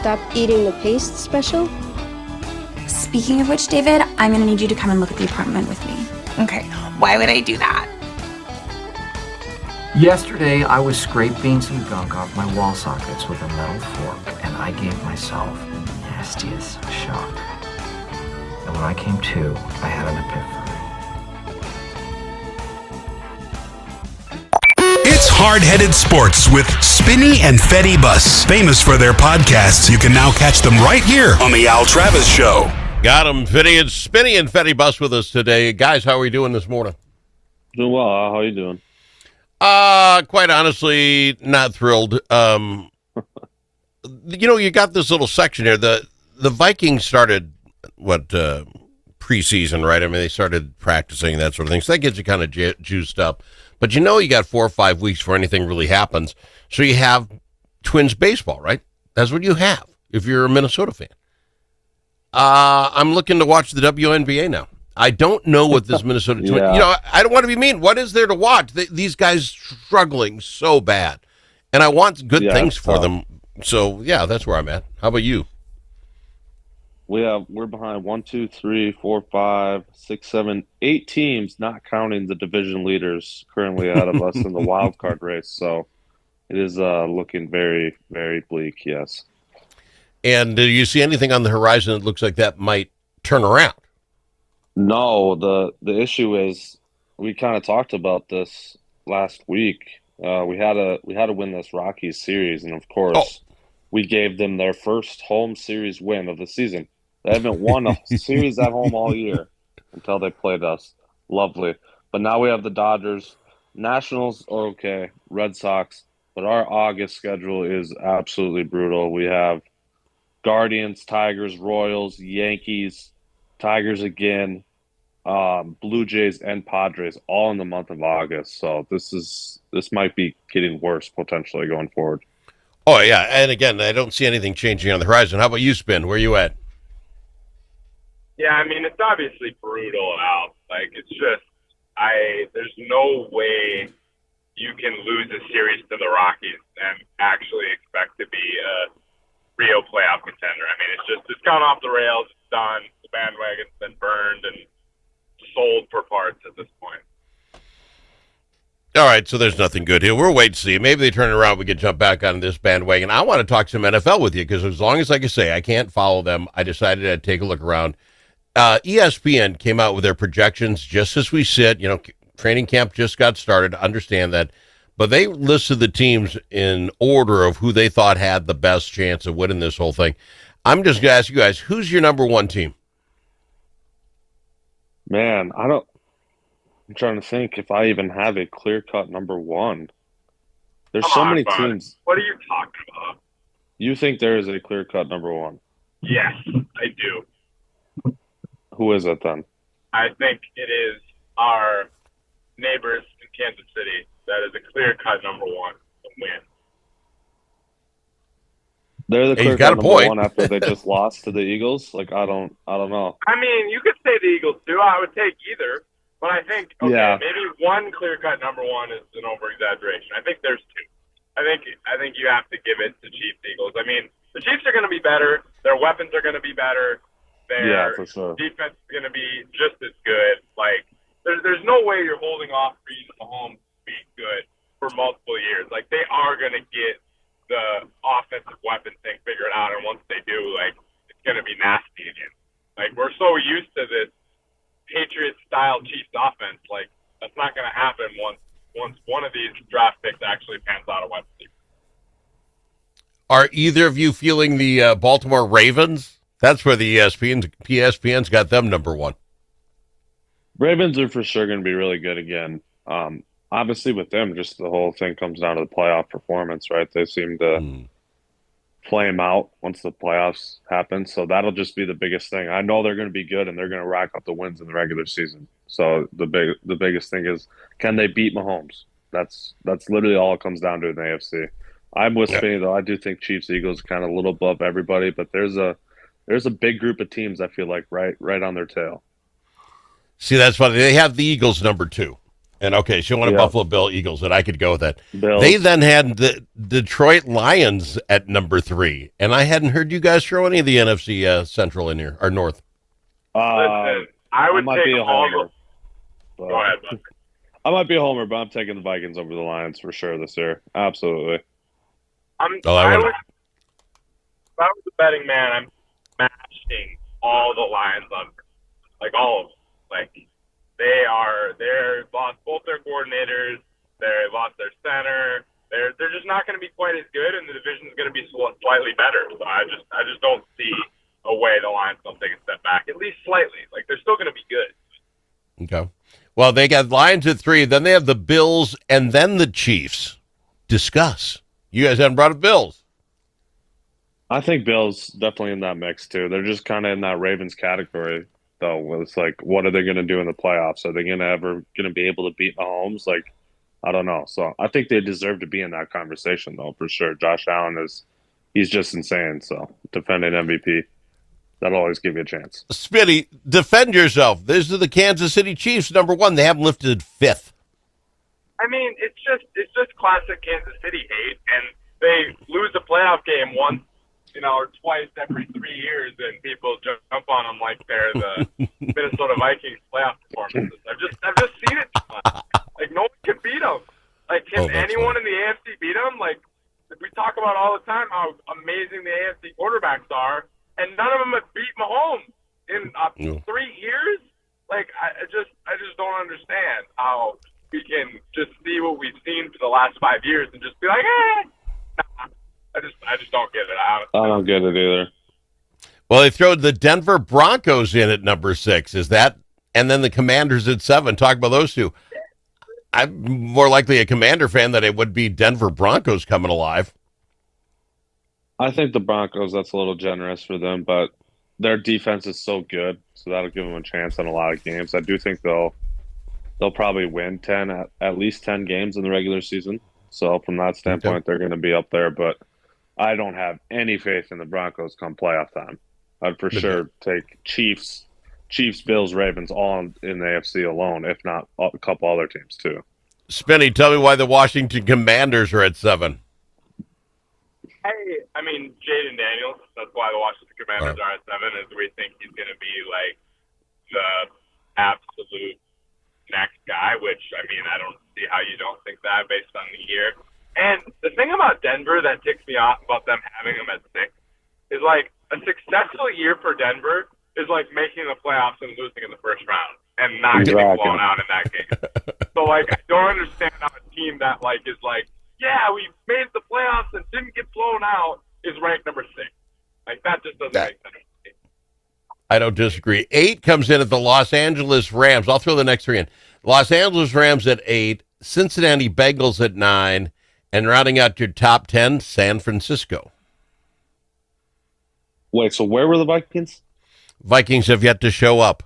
stop eating the paste special? Speaking of which, David, I'm going to need you to come and look at the apartment with me. Okay, why would I do that? Yesterday, I was scraping some gunk off my wall sockets with a metal fork, and I gave myself the nastiest shock. And when I came to, I had an epiphany. It's Hard-Headed Sports with Spinny and Fetty Bus. Famous for their podcasts, you can now catch them right here on The Al Travis Show. Got him, Fetty. It's Spinny and Fetty Bus with us today. Guys, how are we doing this morning? Doing well. How are you doing? Quite honestly, not thrilled. You got this little section here. The Vikings started, preseason, right? I mean, they started practicing, that sort of thing. So that gets you kind of juiced up. But you got 4 or 5 weeks before anything really happens. So you have Twins baseball, right? That's what you have if you're a Minnesota fan. I'm looking to watch the WNBA now. I don't know what this Minnesota Twins... Yeah. I don't want to be mean. What is there to watch? These guys struggling so bad. And I want good things for them. So, yeah, that's where I'm at. How about you? We're behind 1, 2, 3, 4, 5, 6, 7, 8 teams, not counting the division leaders currently ahead of us in the wild card race. So it is looking very, very bleak, yes. And do you see anything on the horizon that looks like that might turn around? No, the issue is we kind of talked about this last week. We had to win this Rockies series, and of course, we gave them their first home series win of the season. They haven't won a series at home all year until they played us. Lovely. But now we have the Dodgers. Nationals are okay. Red Sox. But our August schedule is absolutely brutal. We have Guardians, Tigers, Royals, Yankees, Tigers again, Blue Jays, and Padres all in the month of August. So this might be getting worse potentially going forward. Oh, yeah. And again, I don't see anything changing on the horizon. How about you, Spin? Where are you at? Yeah, I mean, it's obviously brutal out. Like, it's just, there's no way you can lose a series to the Rockies and actually expect to be a real playoff contender. I mean, it's gone off the rails. It's done. The bandwagon's been burned and sold for parts at this point. All right, so there's nothing good here. We'll wait to see. Maybe they turn it around. We can jump back on this bandwagon. I want to talk some NFL with you because as long as I can say I can't follow them, I decided I'd take a look around. ESPN came out with their projections just as we sit. Training camp just got started. Understand that. But they listed the teams in order of who they thought had the best chance of winning this whole thing. I'm just going to ask you guys, who's your number one team? Man, I'm trying to think if I even have a clear-cut number one. There's so many teams. What are you talking about? You think there is a clear-cut number one? Yes, I do. Who is it then? I think it is our neighbors in Kansas City that is a clear-cut number one to win. They're the clear-cut number one after they just lost to the Eagles? Like, I don't know. I mean, you could say the Eagles too. I would take either. But I think, maybe one clear-cut number one is an over-exaggeration. I think there's two. I think you have to give it to Chiefs Eagles. I mean, the Chiefs are going to be better. Their weapons are going to be better. Their for sure. defense is going to be just as good. Like, there's no way you're holding off Brees and Mahomes to be good for multiple years. Like, they are going to get the offensive weapon thing figured out, and once they do, like, it's going to be nasty again. Like, we're so used to this Patriots-style Chiefs offense. Like, that's not going to happen once one of these draft picks actually pans out a weapon. Are either of you feeling the Baltimore Ravens? That's where the ESPN's got them number one. Ravens are for sure going to be really good again. Obviously, with them, just the whole thing comes down to the playoff performance, right? They seem to flame out once the playoffs happen. So that'll just be the biggest thing. I know they're going to be good, and they're going to rack up the wins in the regular season. So the biggest thing is, can they beat Mahomes? That's literally all it comes down to in the AFC. I'm with Spinny, though. I do think Chiefs Eagles kind of a little above everybody, but there's a big group of teams I feel like right on their tail. See, that's funny. They have the Eagles number two. And okay, she wanted Buffalo Bill Eagles, and I could go with that. Bills. They then had the Detroit Lions at number 3, and I hadn't heard you guys throw any of the NFC Central in here, or North. Listen, I would might take be a all homer. the. Go ahead, bud. I might be a homer, but I'm taking the Vikings over the Lions for sure this year. Absolutely. I If I was a betting man, I'm smashing all the Lions under. Like, all of them. Like, they're lost both their coordinators. They lost their center. They're just not going to be quite as good, and the division's going to be slightly better. So I just don't see a way the Lions don't take a step back, at least slightly. Like, they're still going to be good. Okay. Well, they got Lions at 3, then they have the Bills, and then the Chiefs. Discuss. You guys haven't brought up Bills. I think Bills definitely in that mix too. They're just kind of in that Ravens category, though. It's like, what are they going to do in the playoffs? Are they going to be able to beat Mahomes? Like, I don't know. So I think they deserve to be in that conversation, though, for sure. Josh Allen he's just insane. So defending MVP, that'll always give you a chance. Spinny, defend yourself. This is the Kansas City Chiefs, number 1. They haven't lifted 5th. I mean, it's just classic Kansas City hate, and they lose a playoff game once, or twice every 3 years, and people jump on them like they're the Minnesota Vikings playoff performances. I've just seen it too much. Like, no one can beat them. Like, can anyone in the AFC beat them? Like, we talk about all the time how amazing the AFC quarterbacks are, and none of them have beat Mahomes in 3 years. Like, I just don't understand how we can just see what we've seen for the last 5 years and just be like, nah. I just don't get it. I don't get it either. Well, they throw the Denver Broncos in at number 6. Is that, and then the Commanders at 7. Talk about those two. I'm more likely a Commander fan than it would be Denver Broncos coming alive. I think the Broncos, that's a little generous for them, but their defense is so good, so that'll give them a chance in a lot of games. I do think they'll probably win at least 10 games in the regular season. So from that standpoint, they're going to be up there, but I don't have any faith in the Broncos come playoff time. I'd for sure take Chiefs, Bills, Ravens all in the AFC alone, if not a couple other teams too. Spinny, tell me why the Washington Commanders are at 7. Hey, I mean, Jaden Daniels, that's why the Washington Commanders are at 7, is we think he's going to be like the absolute next guy, which, I mean, I don't see how you don't think that based on the year. And the thing about Denver that ticks me off about them having him at 6 is, like, a successful year for Denver is like making the playoffs and losing in the first round and not getting blown out in that game. So, like, I don't understand how a team that, like, is like, yeah, we made the playoffs and didn't get blown out is ranked number 6. Like, that just doesn't make sense. I don't disagree. 8 comes in at the Los Angeles Rams. I'll throw the next 3 in. Los Angeles Rams at 8, Cincinnati Bengals at 9, and rounding out your top 10, San Francisco. Wait, so where were the Vikings? Vikings have yet to show up.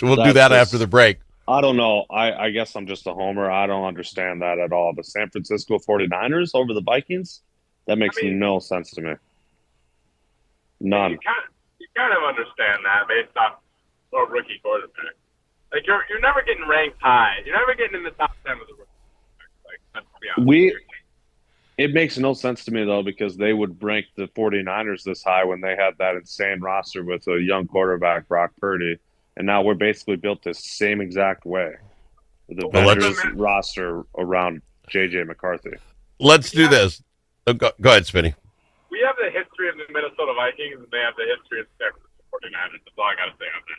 We'll do that after the break. I don't know. I guess I'm just a homer. I don't understand that at all. The San Francisco 49ers over the Vikings? That makes no sense to me. None. You kind of understand that based off a rookie quarterback. Like, you're never getting ranked high. You're never getting in the top 10 with a rookie quarterback. Like, let's be honest. It makes no sense to me, though, because they would rank the 49ers this high when they had that insane roster with a young quarterback, Brock Purdy. And now we're basically built the same exact way. The Vendors roster around J.J. McCarthy. Let's do this. Go ahead, Spinny. We have the history of the Minnesota Vikings, and they have the history of the San Francisco 49ers. That's all I got to say on that.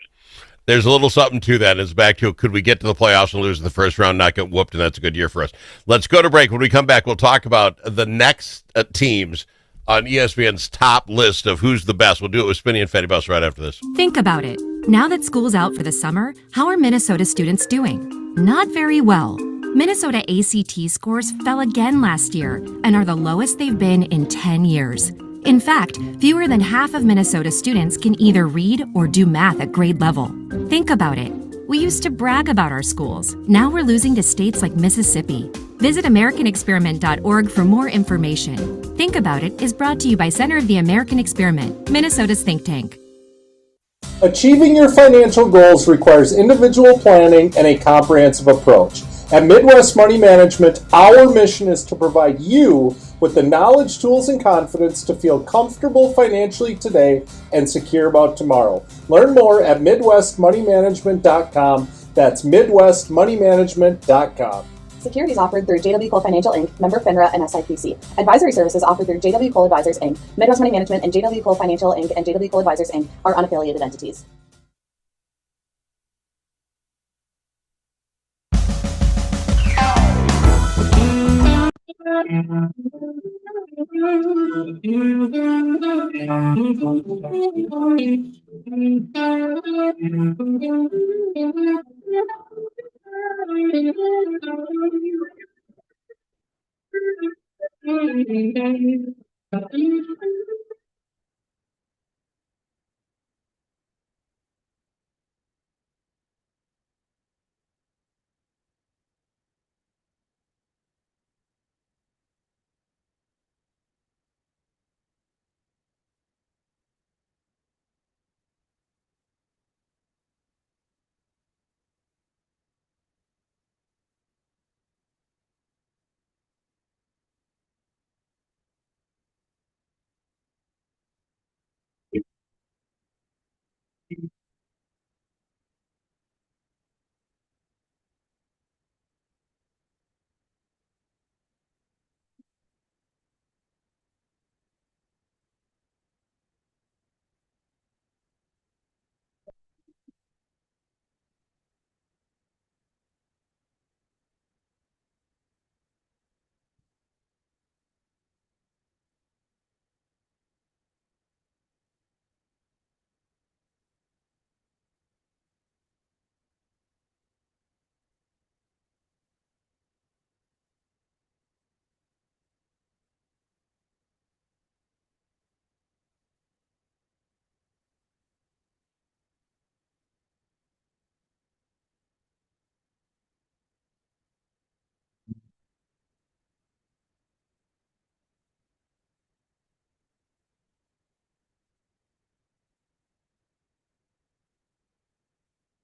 There's a little something to that. It's back to, could we get to the playoffs and lose in the first round, not get whooped, and that's a good year for us. Let's go to break. When we come back, we'll talk about the next teams on ESPN's top list of who's the best. We'll do it with Spinny and Fetty Bus right after this. Think about it. Now that school's out for the summer, how are Minnesota students doing? Not very well. Minnesota ACT scores fell again last year and are the lowest they've been in 10 years. In fact, fewer than half of Minnesota students can either read or do math at grade level. Think about it. We used to brag about our schools. Now we're losing to states like Mississippi. Visit AmericanExperiment.org for more information. Think About It is brought to you by Center of the American Experiment, Minnesota's think tank. Achieving your financial goals requires individual planning and a comprehensive approach. At Midwest Money Management, our mission is to provide you with the knowledge, tools, and confidence to feel comfortable financially today and secure about tomorrow. Learn more at MidwestMoneyManagement.com. That's MidwestMoneyManagement.com. Securities offered through JW Cole Financial Inc., member FINRA and SIPC. Advisory services offered through JW Cole Advisors Inc., Midwest Money Management, and JW Cole Financial Inc. and JW Cole Advisors Inc. are unaffiliated entities.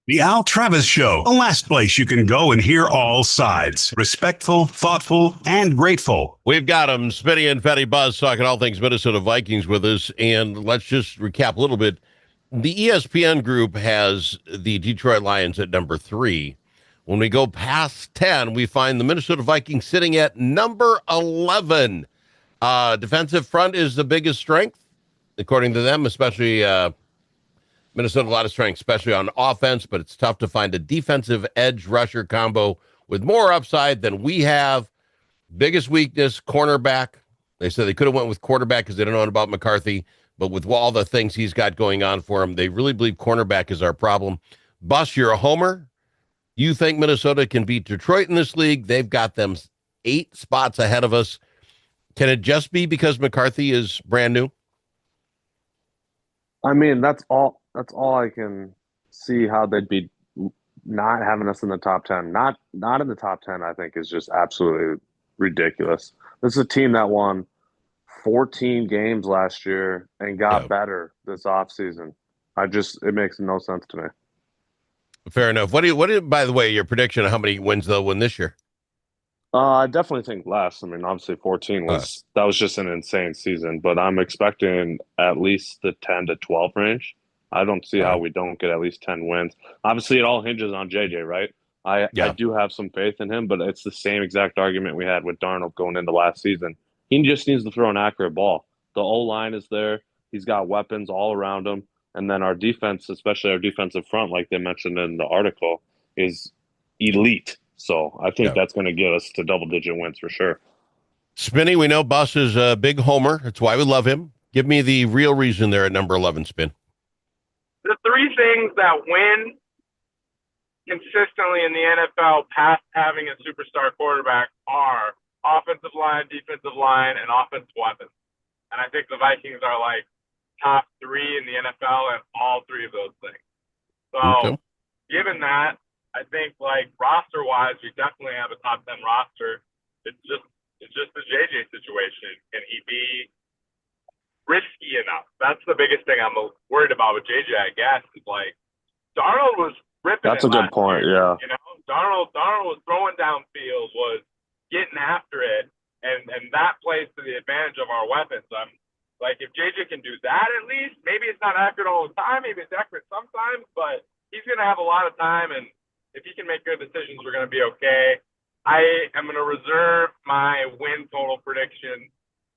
The Al Travis Show, the last place you can go and hear all sides. Respectful, thoughtful, and grateful. We've got them, Spinny and Fetty Buzz, talking all things Minnesota Vikings with us. And let's just recap a little bit. The ESPN group has the Detroit Lions at number 3. When we go past 10, we find the Minnesota Vikings sitting at number 11. Defensive front is the biggest strength, according to them, especially Minnesota, a lot of strength, especially on offense, but it's tough to find a defensive edge rusher combo with more upside than we have. Biggest weakness, cornerback. They said they could have went with quarterback because they don't know about McCarthy, but with all the things he's got going on for him, they really believe cornerback is our problem. Bus, you're a homer. You think Minnesota can beat Detroit in this league? They've got them 8 spots ahead of us. Can it just be because McCarthy is brand new? I mean, that's all I can see how they'd be not having us in the top 10. Not in the top 10, I think, is just absolutely ridiculous. This is a team that won 14 games last year and got better this offseason. It makes no sense to me. Fair enough. What do you, by the way, your prediction of how many wins they'll win this year? I definitely think less. I mean, obviously 14 that was just an insane season, but I'm expecting at least the 10 to 12 range. I don't see how we don't get at least 10 wins. Obviously, it all hinges on JJ, right? I do have some faith in him, but it's the same exact argument we had with Darnold going into last season. He just needs to throw an accurate ball. The O-line is there. He's got weapons all around him. And then our defense, especially our defensive front, like they mentioned in the article, is elite. So I think that's going to get us to double-digit wins for sure. Spinny, we know Bus is a big homer. That's why we love him. Give me the real reason there at number 11, Spin. The 3 things that win consistently in the NFL past having a superstar quarterback are offensive line, defensive line, and offensive weapons. And I think the Vikings are like top 3 in the NFL at all 3 of those things. So given that, I think like roster-wise, we definitely have a top 10 roster. It's just the JJ situation. Can he be risky enough. That's the biggest thing I'm worried about with JJ, I guess, is like Darnold was ripping That's it a good last point, year, yeah. You know, Darnold was throwing downfield, was getting after it, and that plays to the advantage of our weapons. I'm like, if JJ can do that at least, maybe it's not accurate all the time, maybe it's accurate sometimes, but he's going to have a lot of time, and if he can make good decisions, we're going to be okay. I am going to reserve my win total prediction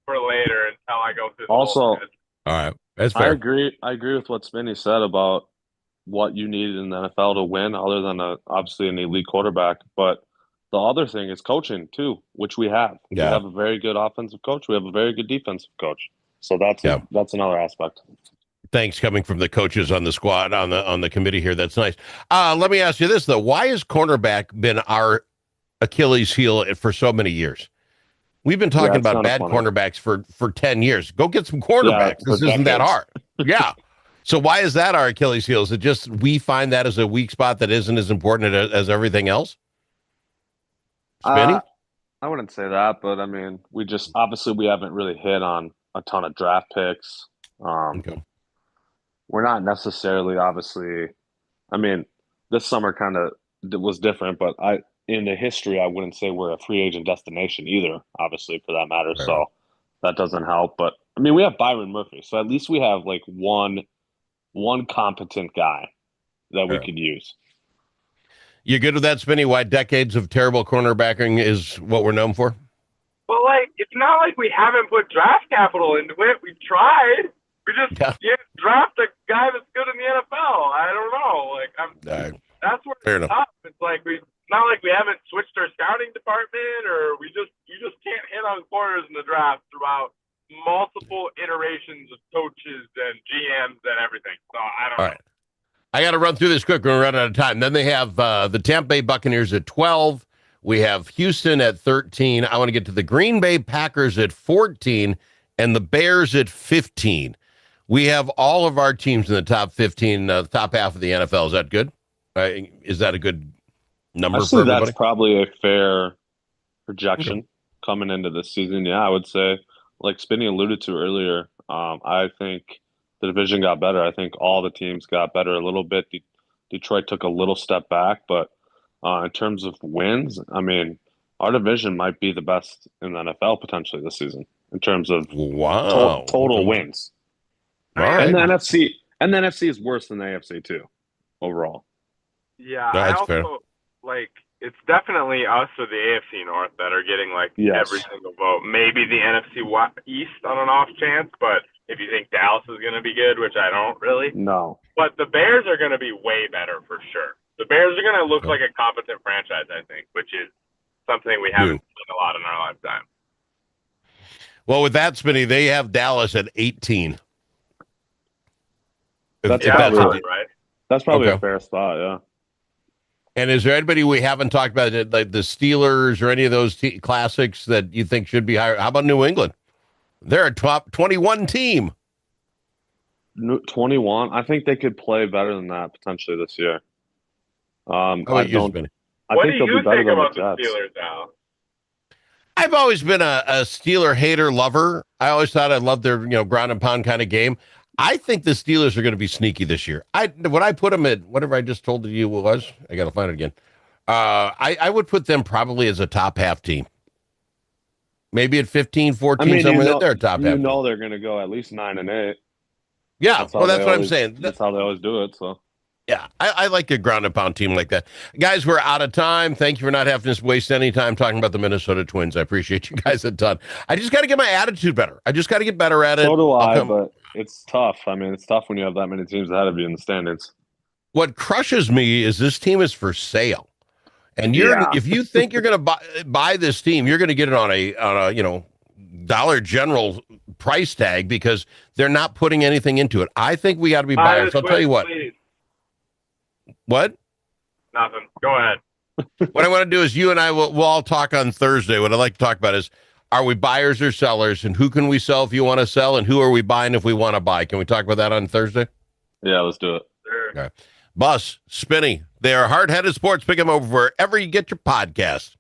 for later until I go through the Also, All right. That's fair. I agree with what Spinny said about what you need in the NFL to win, other than obviously an elite quarterback. But the other thing is coaching too, which we have. Yeah. We have a very good offensive coach. We have a very good defensive coach. So that's another aspect. Thanks coming from the coaches on the squad, on the committee here. That's nice. Let me ask you this, though. Why has cornerback been our Achilles heel for so many years? We've been talking about bad cornerbacks for 10 years. Go get some cornerbacks. This isn't that hard. Yeah. So why is that our Achilles heel? Is it just we find that as a weak spot that isn't as important as everything else? Spinny? I wouldn't say that, but I mean, we just obviously we haven't really hit on a ton of draft picks. Okay. We're not necessarily, obviously. I mean, this summer kind of was different, but in the history, I wouldn't say we're a free agent destination either, obviously, for that matter. Right. So that doesn't help. But I mean, we have Byron Murphy, so at least we have like one competent guy that we could use. You good with that, Spinny? Why decades of terrible cornerbacking is what we're known for? Well, like, it's not like we haven't put draft capital into it. We've tried. We just draft a guy that's good in the NFL. I don't know. Like, that's where it's tough. It's like it's not like we haven't switched our scouting department, or you just can't hit on corners in the draft throughout multiple iterations of coaches and GMs and everything. So I don't know. Right. I got to run through this quick. We're running out of time. Then they have the Tampa Bay Buccaneers at 12. We have Houston at 13. I want to get to the Green Bay Packers at 14 and the Bears at 15. We have all of our teams in the top 15, the top half of the NFL. Is that good? Is that a good number for everybody? That's probably a fair projection coming into this season. Yeah, I would say, like Spinny alluded to earlier, I think the division got better. I think all the teams got better a little bit. Detroit took a little step back, but in terms of wins, I mean, our division might be the best in the NFL potentially this season in terms of total wins. All right. And the NFC is worse than the AFC too, overall. Yeah, that's I also fair. like it's definitely us or the AFC North that are getting like every single vote. Maybe the NFC East on an off chance, but if you think Dallas is going to be good, which I don't really. No. But the Bears are going to be way better for sure. The Bears are going to look like a competent franchise, I think, which is something we haven't seen a lot in our lifetime. Well, with that, Spinny, they have Dallas at 18. That's right. That's probably a fair spot, yeah. And is there anybody we haven't talked about, like the Steelers or any of those classics that you think should be higher? How about New England? They're a top 21 team. 21? I think they could play better than that potentially this year. What do you think about the Steelers now? I've always been a Steeler hater lover. I always thought I loved their ground and pound kind of game. I think the Steelers are going to be sneaky this year. Would I put them at whatever I just told you it was? I got to find it again. I would put them probably as a top half team. Maybe at 15, 14, somewhere they're a top half. They're going to go at least 9-8. Yeah, that's what I'm saying. That's how they always do it. So. Yeah, I like a ground and pound team like that. Guys, we're out of time. Thank you for not having to waste any time talking about the Minnesota Twins. I appreciate you guys a ton. I just got to get my attitude better. I just got to get better at it. So do I, but it's tough. I mean, it's tough when you have that many teams ahead of you in the standings. What crushes me is this team is for sale. And if you think you're going to buy this team, you're going to get it on a Dollar General price tag because they're not putting anything into it. I think we got to be buyers. I'll tell you what. Please. What? Nothing. Go ahead. What I want to do is you and I will all talk on Thursday. What I'd like to talk about is, are we buyers or sellers, and who can we sell if you want to sell, and who are we buying if we want to buy? Can we talk about that on Thursday? Yeah, let's do it. Sure. Okay. Bus, Spinny, they are hard-headed sports. Pick them over wherever you get your podcast.